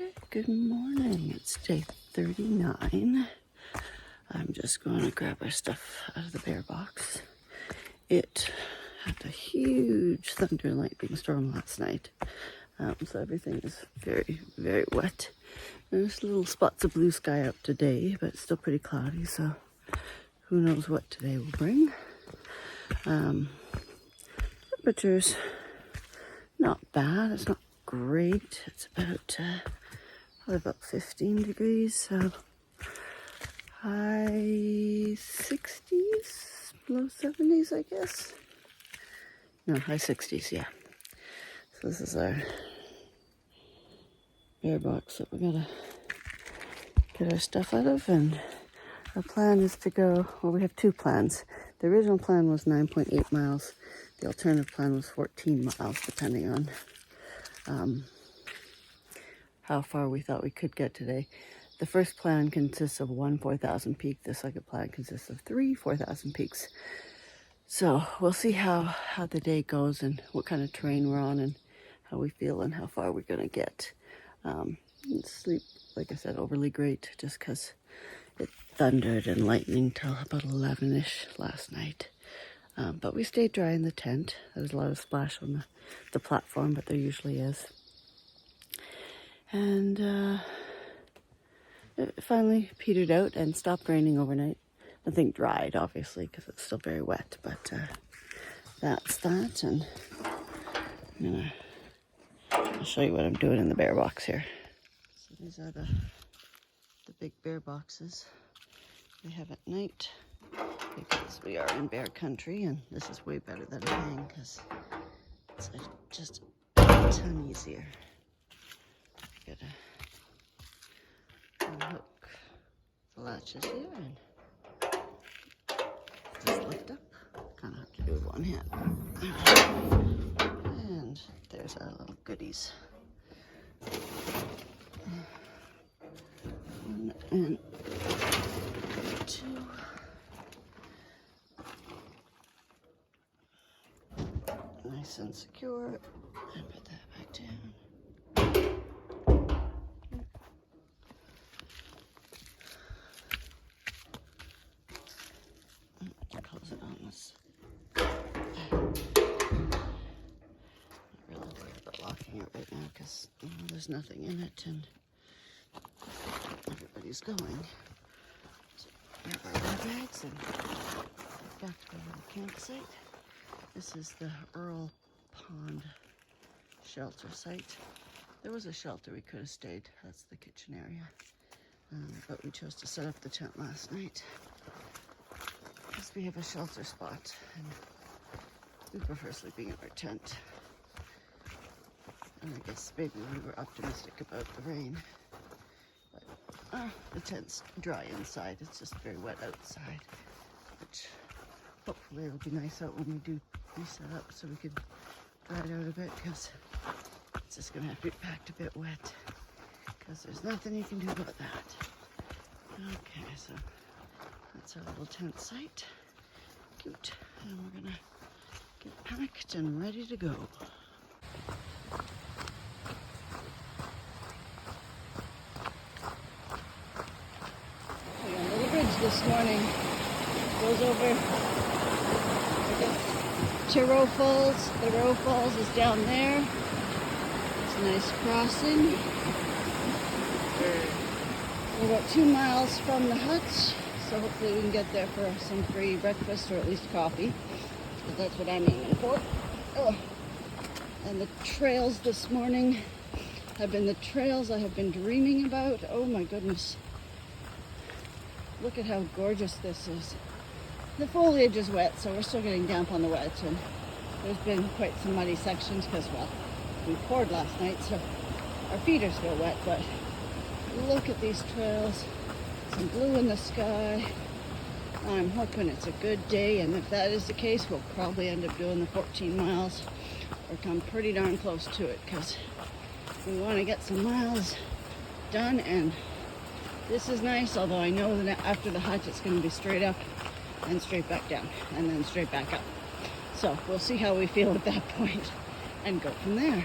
Okay, good morning. It's day 39. I'm just going to grab our stuff out of the bear box. It had a huge thunder and lightning storm last night. So everything is very, very wet. There's little spots of blue sky out today, but it's still pretty cloudy, so who knows what today will bring. Temperature's not bad. It's not great. It's about probably about 15 degrees, so high 60s, low 70s, I guess. No, high 60s, yeah. So this is our bear box that we're gonna get our stuff out of, and our plan is to go, well, we have two plans. The original plan was 9.8 miles. The alternative plan was 14 miles, depending on how far we thought we could get today. The first plan consists of one 4,000 peak. The second plan consists of three 4,000 peaks. So we'll see how the day goes and what kind of terrain we're on and how we feel and how far we're gonna get. Sleep, like I said, overly great just because it thundered and lightning till about 11-ish last night. But we stayed dry in the tent. There was a lot of splash on the platform, but there usually is. And it finally petered out and stopped raining overnight. Nothing dried, obviously, because it's still very wet, but that's that. And I'll show you what I'm doing in the bear box here. So these are the big bear boxes we have at night, because we are in bear country, and this is way better than a hang because it's just a ton easier. Gotta unhook the latches here and just lift up. Kind of have to do it with one hand. And there's our little goodies. One and two. Nice and secure. And put that back down. Close it on this. I'm really worried about locking it right now because there's nothing in it and everybody's going. So grab our bear bags and back to our little campsite. This is the Earl Pond shelter site. There was a shelter we could have stayed. That's the kitchen area. But we chose to set up the tent last night because we have a shelter spot and we prefer sleeping in our tent. And I guess maybe we were optimistic about the rain. But the tent's dry inside. It's just very wet outside, which hopefully it'll be nice out when we do reset up so we can dry it out a bit, because it's just going to have to be packed a bit wet because there's nothing you can do about that. Okay, so that's our little tent site. Cute. And we're going to get packed and ready to go. Okay, on the bridge this morning goes over Thoreau Falls. Thoreau Falls is down there. It's a nice crossing. We're about 2 miles from the hut, so hopefully we can get there for some free breakfast or at least coffee, because that's what I'm aiming for. Oh. And the trails this morning have been the trails I have been dreaming about. Oh my goodness. Look at how gorgeous this is. The foliage is wet, so we're still getting damp on the wet, and there's been quite some muddy sections because, well, we poured last night, so our feet are still wet, but look at these trails. Some blue in the sky. I'm hoping it's a good day, and if that is the case, we'll probably end up doing the 14 miles or come pretty darn close to it, because we want to get some miles done. And this is nice, although I know that after the hike it's going to be straight up and straight back down and then straight back up. So we'll see how we feel at that point and go from there.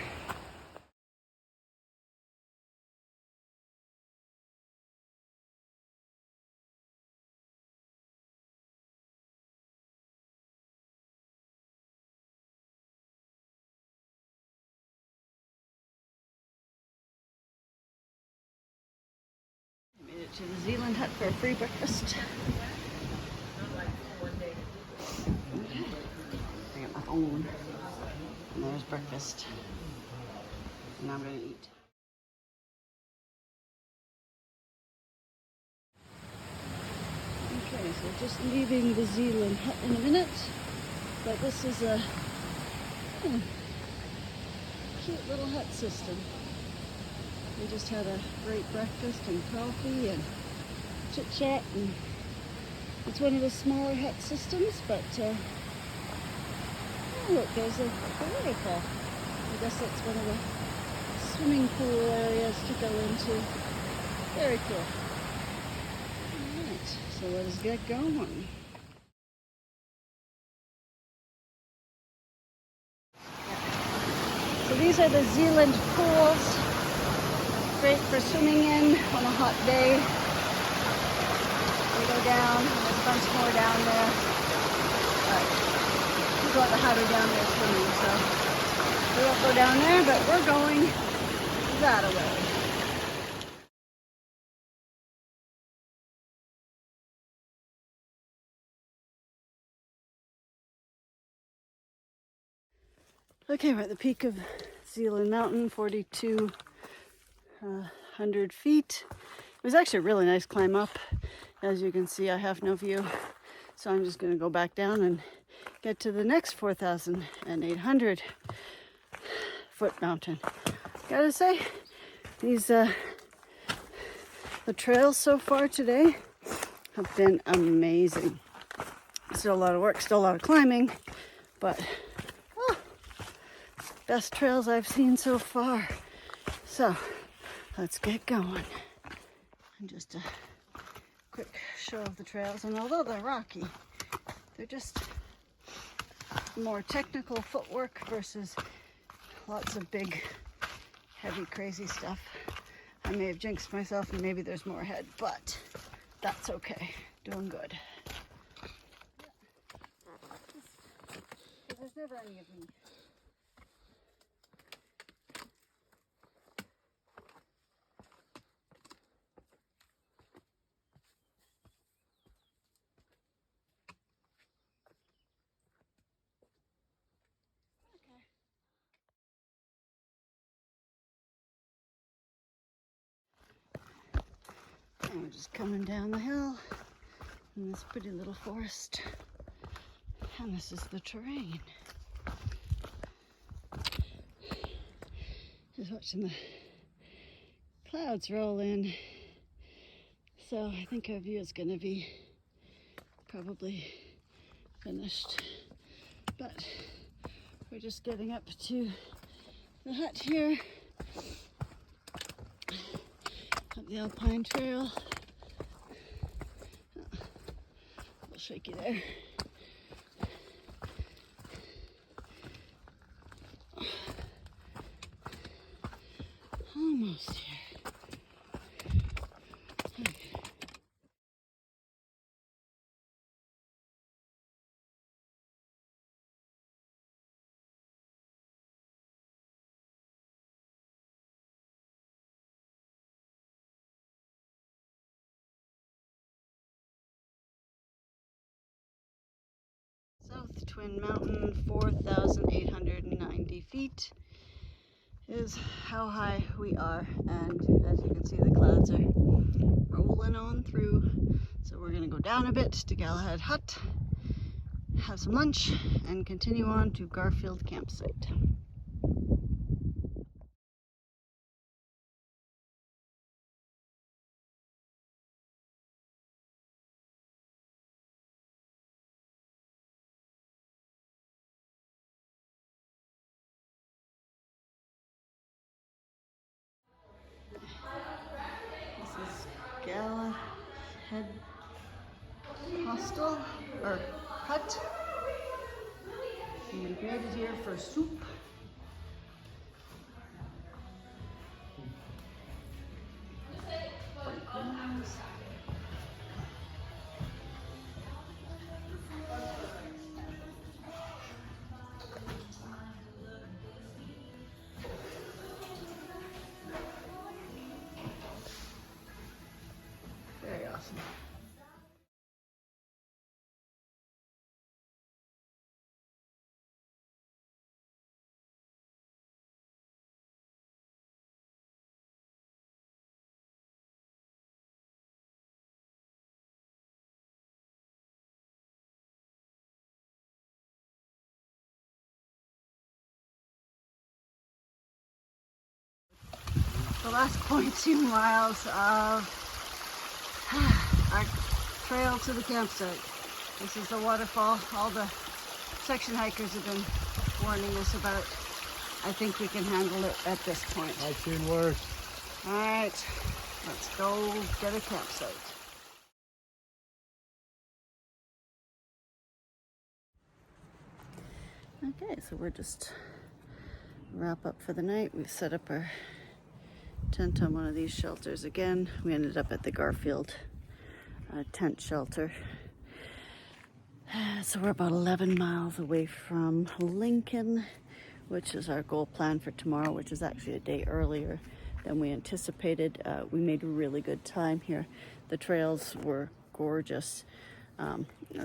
to the Zealand hut for a free breakfast. Okay. I got my phone. And there's breakfast. And I'm going to eat. Okay, so just leaving the Zealand hut in a minute. But this is a cute little hut system. We just had a great breakfast and coffee and chit-chat, and it's one of the smaller hut systems, but oh look, there's a waterfall. I guess that's one of the swimming pool areas to go into. Very cool. Alright, so let us get going. So these are the Zealand pools. Great for swimming in on a hot day. We go down, there's a bunch more down there. But people at the hut are down there swimming, so we won't go down there, but we're going that way. Okay, we're at the peak of Zealand Mountain, 4,200 feet. It was actually a really nice climb up. As you can see, I have no view. So I'm just going to go back down and get to the next 4,800 foot mountain. Gotta say, these the trails so far today have been amazing. Still a lot of work, still a lot of climbing, but best trails I've seen so far. So let's get going. And just a quick show of the trails. And although they're rocky, they're just more technical footwork versus lots of big, heavy, crazy stuff. I may have jinxed myself and maybe there's more ahead, but that's okay. Doing good. There's never any of me. And we're just coming down the hill in this pretty little forest. And this is the terrain. Just watching the clouds roll in. So I think our view is going to be probably finished. But we're just getting up to the hut here. Up the Alpine Trail. Oh, a little shaky there. Almost here. Okay. South Twin Mountain, 4,890 feet is how high we are, and as you can see, the clouds are rolling on through. So we're gonna go down a bit to Galahad Hut, have some lunch, and continue on to Garfield campsite. This is Galahad Hostel, or Hut. We created here for soup. the last 0.2 miles of our trail to the campsite. This is the waterfall all the section hikers have been warning us about. I think we can handle it at this point. I've seen worse. All right, let's go get a campsite. Okay, so we're just wrap up for the night. We've set up our tent on one of these shelters again. We ended up at the Garfield tent shelter. So we're about 11 miles away from Lincoln, which is our goal plan for tomorrow, which is actually a day earlier than we anticipated. We made really good time here. The trails were gorgeous.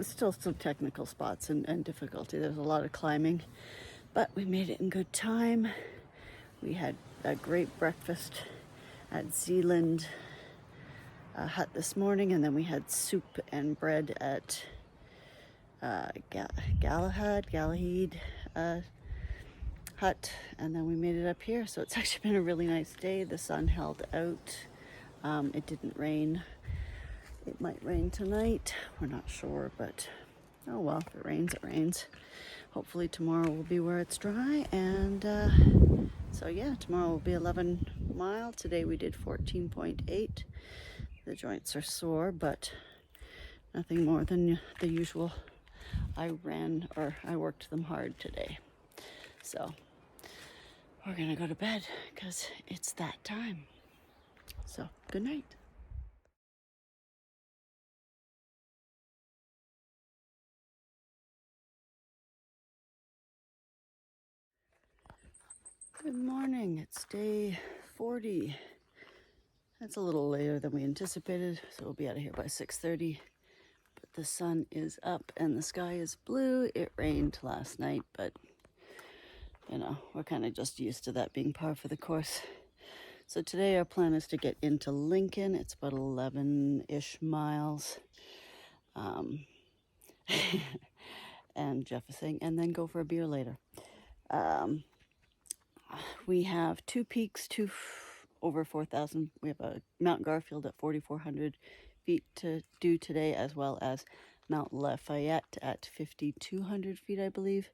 Still some technical spots and difficulty. There's a lot of climbing, but we made it in good time. We had a great breakfast at Zealand hut this morning, and then we had soup and bread at Galahad hut, and then we made it up here. So it's actually been a really nice day. The sun held out. It didn't rain. It might rain tonight. We're not sure, but oh well, if it rains, it rains. Hopefully tomorrow will be where it's dry, and so yeah, tomorrow will be 11 miles. Today we did 14.8. The joints are sore, but nothing more than the usual. I worked them hard today. So we're gonna go to bed because it's that time. So good night. Good morning, it's day 40. That's a little later than we anticipated, so we'll be out of here by 6:30. But the sun is up and the sky is blue. It rained last night, but you know, we're kind of just used to that being par for the course. So today our plan is to get into Lincoln. It's about 11-ish miles. And Jeff is saying, and then go for a beer later. We have two peaks, over 4,000. We have a Mount Garfield at 4,400 feet to do today, as well as Mount Lafayette at 5,200 feet, I believe.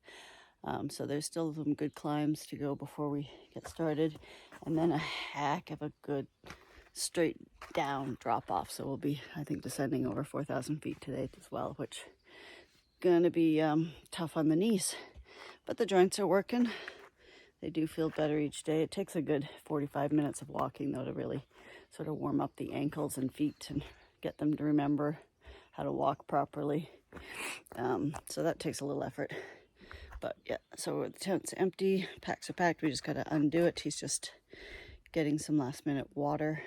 So there's still some good climbs to go before we get started. And then a heck of a good straight down drop off. So we'll be, I think, descending over 4,000 feet today as well, which gonna be tough on the knees. But the joints are working. They do feel better each day. It takes a good 45 minutes of walking, though, to really sort of warm up the ankles and feet and get them to remember how to walk properly. So that takes a little effort. But yeah, so the tent's empty, packs are packed. We just got to undo it. He's just getting some last minute water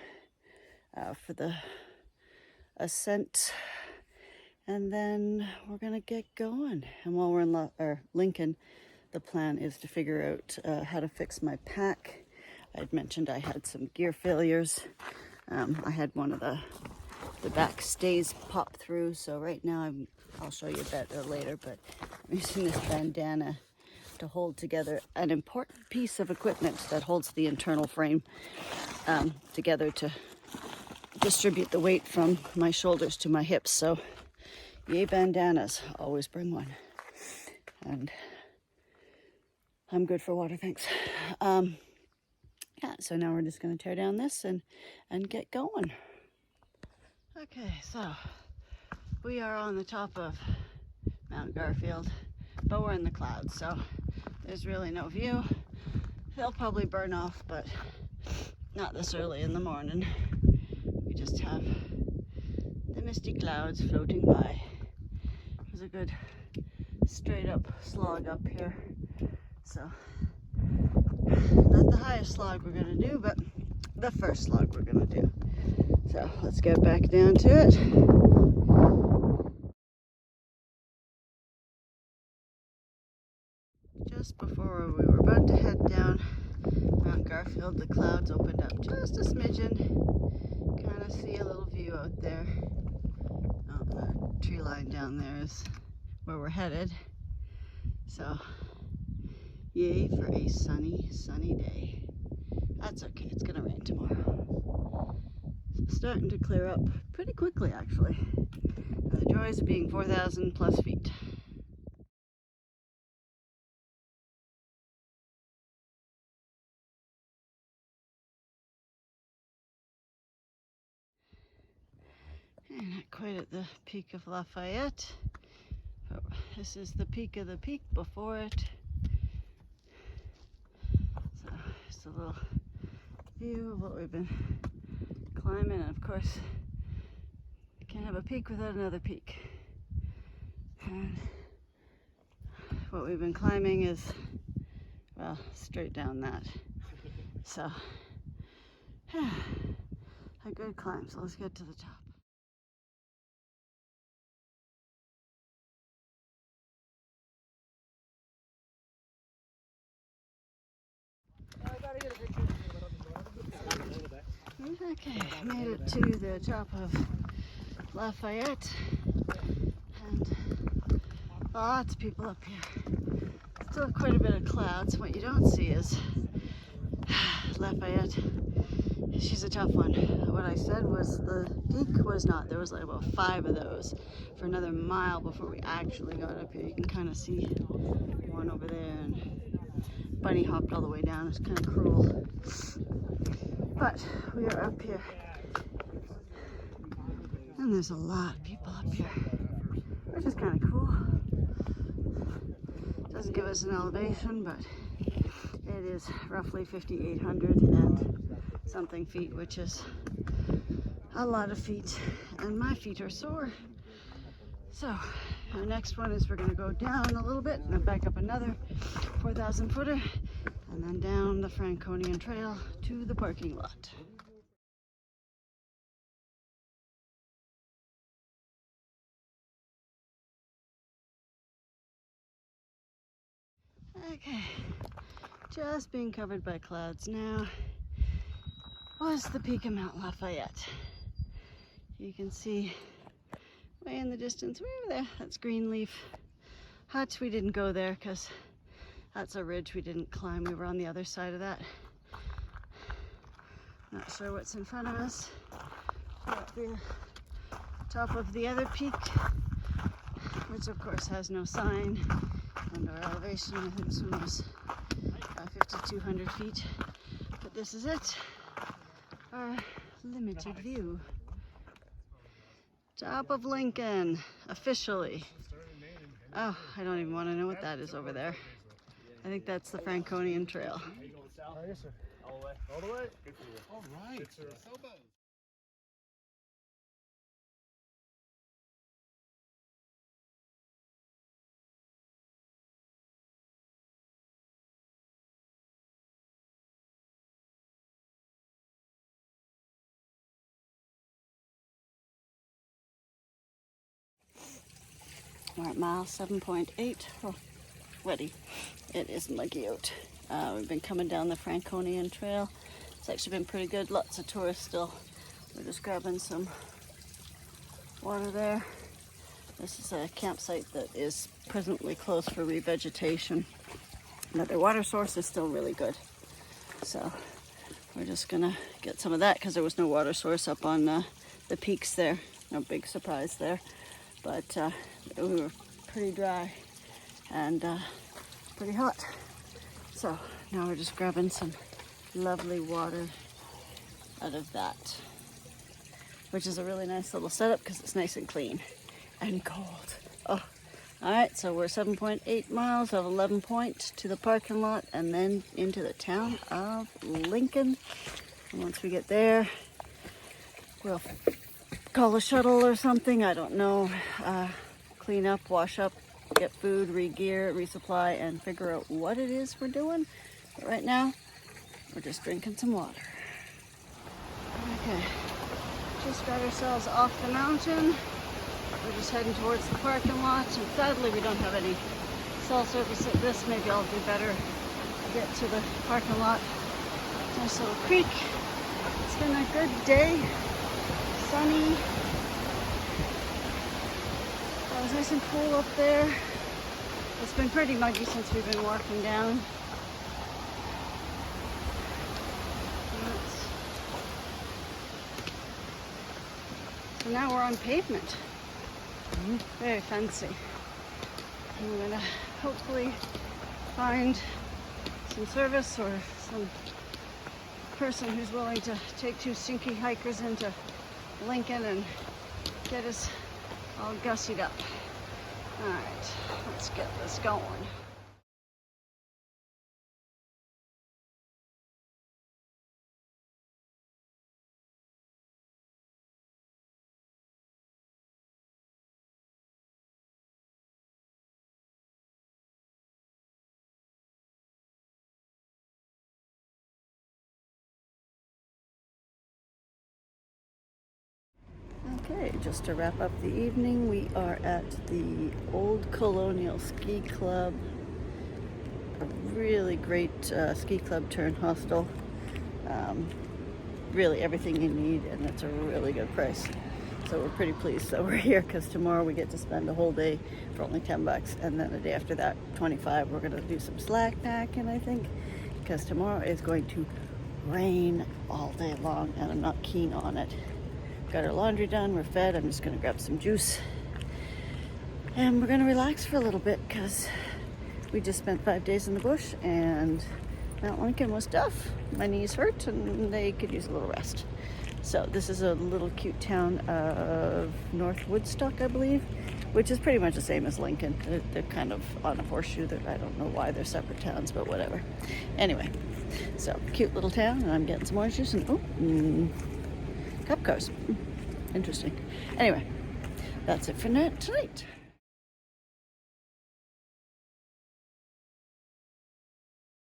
for the ascent. And then we're going to get going. And while we're in Lincoln, the plan is to figure out how to fix my pack. I'd mentioned I had some gear failures. I had one of the back stays pop through, so right now I'll show you that later, but I'm using this bandana to hold together an important piece of equipment that holds the internal frame together to distribute the weight from my shoulders to my hips. So yay bandanas, always bring one. And I'm good for water, thanks. Yeah, so now we're just going to tear down this and get going. Okay, so we are on the top of Mount Garfield, but we're in the clouds, so there's really no view. They'll probably burn off, but not this early in the morning. We just have the misty clouds floating by. There's a good straight up slog up here. So, not the highest slog we're gonna do, but the first slog we're gonna do. So, let's get back down to it. Just before we were about to head down Mount Garfield, the clouds opened up just a smidgen. Kind of see a little view out there. Oh, the tree line down there is where we're headed. So, yay for a sunny day. That's okay, it's gonna rain tomorrow. starting to clear up pretty quickly, actually. The joys of being 4,000 plus feet. And not quite at the peak of Lafayette, but this is the peak of the peak before it. So just a little view of what we've been climbing, and of course you can't have a peak without another peak. And what we've been climbing is, well, straight down that. So a good climb, so let's get to the top. Okay, made it to the top of Lafayette, and lots of people up here. Still quite a bit of clouds. What you don't see is Lafayette. She's a tough one. What I said was the peak was not. There was like about 5 of those for another mile before we actually got up here. You can kind of see one over there, and bunny hopped all the way down. It's kind of cruel. But we are up here, and there's a lot of people up here, which is kind of cool. Doesn't give us an elevation, but it is roughly 5,800 and something feet, which is a lot of feet, and my feet are sore. So our next one is we're going to go down a little bit and then back up another 4,000 footer, and then down the Franconian Trail to the parking lot. Okay, just being covered by clouds now was the peak of Mount Lafayette. You can see way in the distance, way over there, that's Greenleaf Huts. We didn't go there because that's a ridge we didn't climb. We were on the other side of that. Not sure what's in front of us. We're at the top of the other peak, which of course has no sign, and our elevation, I think this one was 5,200 feet. But this is it, our limited view. Top of Lincoln, officially. Oh, I don't even want to know what that is over there. I think that's the Franconian Trail. Yes, sir. All the way. All the way. Good for you. All right. Good, sir. Southbound. We're at mile 7.8. Oh, sweaty. It is muggy out. We've been coming down the Franconian Trail. It's actually been pretty good. Lots of tourists still. We're just grabbing some water there. This is a campsite that is presently closed for revegetation, but their water source is still really good. So we're just gonna get some of that because there was no water source up on the peaks there. No big surprise there, but we were pretty dry and pretty hot. So now we're just grabbing some lovely water out of that, which is a really nice little setup because it's nice and clean and cold. Oh, all right, so we're 7.8 miles of 11 Point to the parking lot and then into the town of Lincoln. And once we get there, we'll call a shuttle or something, I don't know, clean up, wash up, get food, re-gear, resupply, and figure out what it is we're doing. But right now, we're just drinking some water. Okay, just got ourselves off the mountain. We're just heading towards the parking lot, and sadly we don't have any cell service at this. Maybe I'll do better to get to the parking lot. Nice little creek. It's been a good day, sunny. It was nice and cool up there. It's been pretty muggy since we've been walking down. So now we're on pavement. Very fancy. And we're gonna hopefully find some service or some person who's willing to take two stinky hikers into Lincoln and get us all gussied up. All right, let's get this going. Okay, just to wrap up the evening, we are at the Old Colonial Ski Club. A really great ski club turned hostel. Really everything you need, and it's a really good price. So we're pretty pleased that we're here, because tomorrow we get to spend a whole day for only $10, and then the day after that, 25. We're gonna do some slack packing, I think, because tomorrow is going to rain all day long, and I'm not keen on it. Got our laundry done, we're fed. I'm just gonna grab some juice and we're gonna relax for a little bit, because we just spent 5 days in the bush and Mount Lincoln was tough. My knees hurt and they could use a little rest. So this is a little cute town of North Woodstock, I believe, which is pretty much the same as Lincoln. They're kind of on a horseshoe. I don't know why they're separate towns, but whatever. Anyway, so cute little town, and I'm getting some orange juice and cop cars. Interesting. Anyway, that's it for tonight.